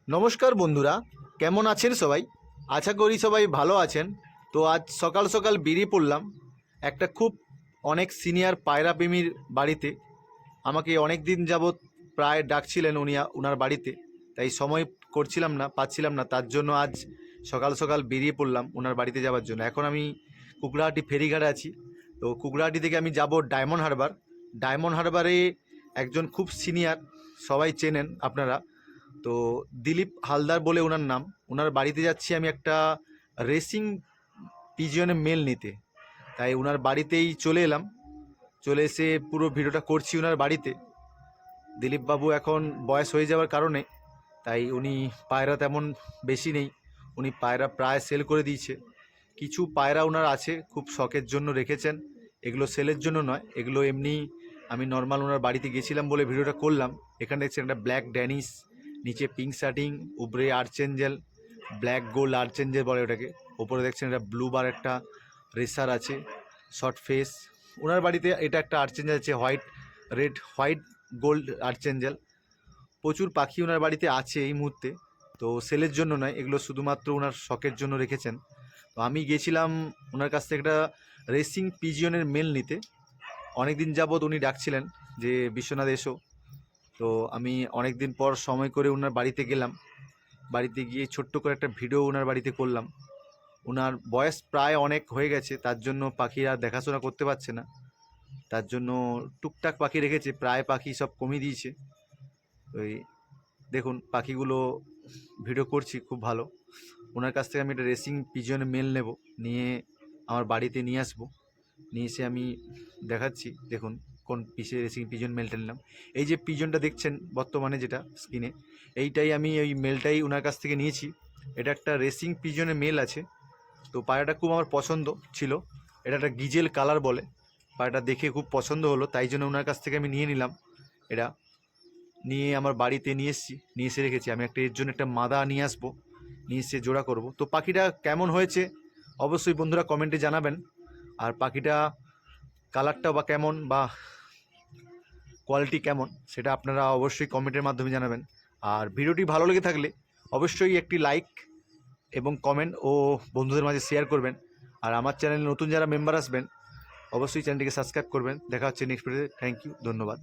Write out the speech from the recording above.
नमस्कार बंधुरा केमन आছেন सबाई आशा करी सबाई भालो आছেন। तो आज सकाल सकाल बेरिये पड़लाम एक खूब अनेक सिनियर पायरा प्रेमीर बाड़ीते আমাকে अनेक दिन যাবত प्राय डाकছিলেন उनी उनार बाड़ीते ताई समय करছিলাম ना पाচ্ছিলাম ना तार জন্য आज सकाल सकाल बेरिये पड़लाम उनार बाड़ीते যাওয়ার জন্য। এখন আমি কুকড়াহাটি ফেরিঘাটে আছি। তো কুকড়াহাটি থেকে আমি যাব ডায়মন্ড হারবার। ডায়মন্ড হারবারে একজন খুব সিনিয়র সবাই চেনেন আপনারা, তো দিলীপ হালদার বলে ওনার নাম। ওনার বাড়িতে যাচ্ছি আমি একটা রেসিং পিজিয়নে মেল নিতে, তাই ওনার বাড়িতেই চলে এলাম। চলে এসে পুরো ভিডিওটা করছি ওনার বাড়িতে। দিলীপ বাবু এখন বয়স হয়ে যাওয়ার কারণে তাই উনি পায়রা তেমন বেশি নেই, উনি পায়রা প্রায় সেল করে দিয়েছে। কিছু পায়রা ওনার আছে খুব শখের জন্য রেখেছেন, এগুলো সেলের জন্য নয়, এগুলো এমনি আমি নর্মাল ওনার বাড়িতে গেছিলাম বলে ভিডিওটা করলাম। এখানে দেখছেন একটা ব্ল্যাক ড্যানিশ, নিচে পিঙ্ক শার্টিং, উপরে আর্চেঞ্জেল, ব্ল্যাক গোল্ড আর্চেঞ্জেল বলে ওটাকে। ওপরে দেখছেন একটা ব্লু বার একটা রেসার আছে, শর্ট ফেস। ওনার বাড়িতে এটা একটা আর্চেঞ্জেল আছে, হোয়াইট গোল্ড আর্চেঞ্জেল। প্রচুর পাখি ওনার বাড়িতে আছে এই মুহূর্তে, তো সেলের জন্য নয়, এগুলো শুধুমাত্র ওনার শখের জন্য রেখেছেন। তো আমি গেছিলাম ওনার কাছ থেকে একটা রেসিং পিজিয়নের মেল নিতে। অনেক দিন যাবৎ উনি ডাকছিলেন যে বিশ্বনাথ এসো, তো আমি অনেক দিন পর সময় করে ওনার বাড়িতে গেলাম। বাড়িতে গিয়ে ছোট্ট করে একটা ভিডিও ওনার বাড়িতে করলাম। ওনার বয়স প্রায় অনেক হয়ে গেছে, তার জন্য পাখিরা দেখাশোনা করতে পারছে না, তার জন্য টুকটাক পাখি রেখেছে, প্রায় পাখি সব কমিয়ে দিয়েছে। ওই দেখুন পাখিগুলো ভিডিও করছি, খুব ভালো। ওনার কাছ থেকে আমি একটা রেসিং পিজনে মেল নেব, নিয়ে আমার বাড়িতে নিয়ে আসবো। নিয়ে এসে আমি দেখাচ্ছি, দেখুন কোন পিসে রেসিং পিজন মেলটা নিলাম। এই যে পিজনটা দেখছেন বর্তমানে যেটা স্ক্রিনে, এইটাই আমি ওই মেলটাই ওনার কাছ থেকে নিয়েছি। এটা একটা রেসিং পিজনে মেল আছে। তো পায়রাটা খুব আমার পছন্দ ছিল, এটা একটা গিজেল কালার বলে। পায়রাটা দেখে খুব পছন্দ হলো, তাই জন্য ওনার কাছ থেকে আমি নিয়ে নিলাম। এটা নিয়ে আমার বাড়িতে নিয়ে এসেছি, নিয়ে এসে রেখেছি। আমি একটা এর জন্য একটা মাদা নিয়ে আসবো, নিয়ে এসে জোড়া করব। তো পাখিটা কেমন হয়েছে অবশ্যই বন্ধুরা কমেন্টে জানাবেন। আর পাখিটা কালারটা বা কেমন বা কোয়ালিটি কেমন সেটা আপনারা অবশ্যই কমেন্টের মাধ্যমে জানাবেন। আর ভিডিওটি ভালো লেগে থাকলে অবশ্যই একটি লাইক এবং কমেন্ট ও বন্ধুদের মাঝে শেয়ার করবেন। আর আমার চ্যানেলে নতুন যারা মেম্বার আসবেন অবশ্যই চ্যানেলটিকে সাবস্ক্রাইব করবেন। দেখা হচ্ছে নেক্সট ভিডিওতে। থ্যাংক ইউ, ধন্যবাদ।